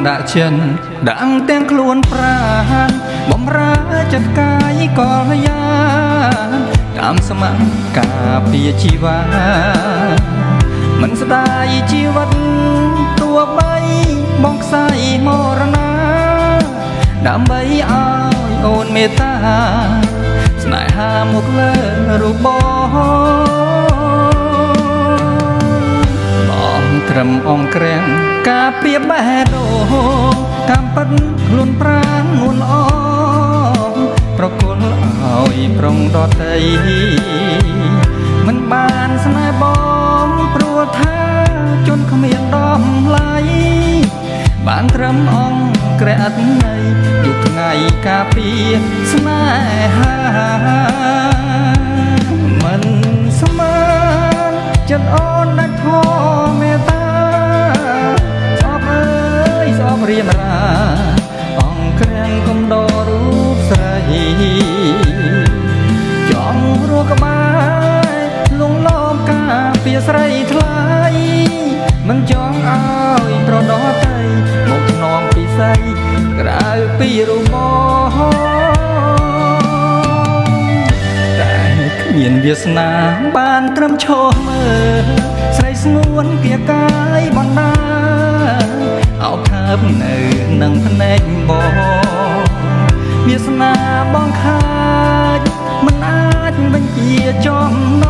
ដាក់ចិនដាក់ទាំងខ្លួនប្រាណបំរើចិត្តកាយក៏យ៉ាងតាមសម័យការពារជីវ៉ាមិនស្ដាយជីវិតទោះបីបងខ្សែមរណាដើម្បីឲ្យអូនមេត្តាស្នេហាមកលើរូបបងត្រឹមអងក្រាំងការពារបេះដូងតាមពិតខ្លួនប្រាណងួនល្អប្រគល់ឲ្យប្រុងដតីមិនបានស្នេហ៍បងព្រោះថាជន់គ្មានដំឡៃបានត្រឹមអងក្រែអត់ណៃយុគថ្ងៃការពារស្នេហាមិនស្មានចិត្តអូនដាច់ធម៌មេត្តាស្អប់អើយស្អប់រៀមរាអងក្រាំងកុំដរូបស្រីចង់រស់ក្បែរលងលំការពារស្រីថ្លៃមិនចង់ឲ្យប្រដោះទៅមកថ្នមពីស្រីក្រៅពីរូបតែគ្មានវាសនាបានត្រឹមឈរមើលស្រីស្ងួនគៀកាយបណ្ដាអោបថើបនៅនឹងភ្នែកបងវាសនាបងខាចមិនអាចបញ្ជាចំណ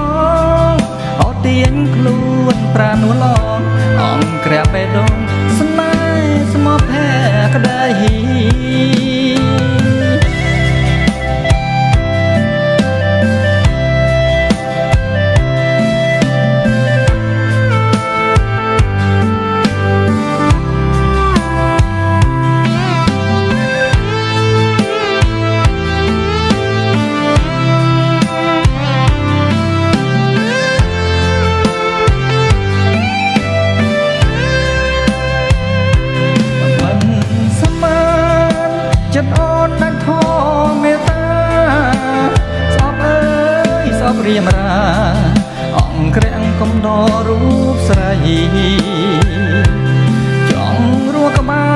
ងអត់ទាញខ្លួនប្រាណួលងអងក្រាបបេះដូងស្នេហ៍ស្មោះភែក្ដីចិត្តអូនដាច់ធម៌មេត្តាស្អប់អើយស្អប់រៀមរាអងក្រាំងកុំដរូបស្រីចង់រស់ក្បែ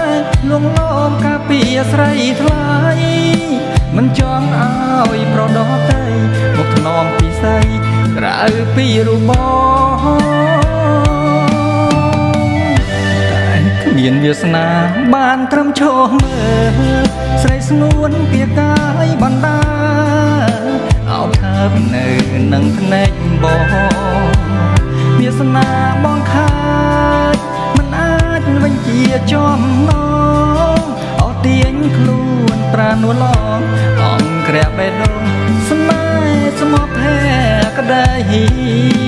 រលងលំការពារស្រីថ្លៃមិនចង់ឲ្យប្រដោះទៅមកថ្នមពីស្រីក្រៅពីរូបបងមានវាសនាបានត្រឹមឈរមើលស្រីស្ងួនគៀកាយបណ្ដាអោបថើបនៅនឹងភ្នែកបងវាសនាបងខាចមិនអាចបញ្ជាចំណងអត់ទាញខ្លួនប្រាណួលងអងក្រាបបេះដូងស្នេហ៍ស្មោះភែក្ដី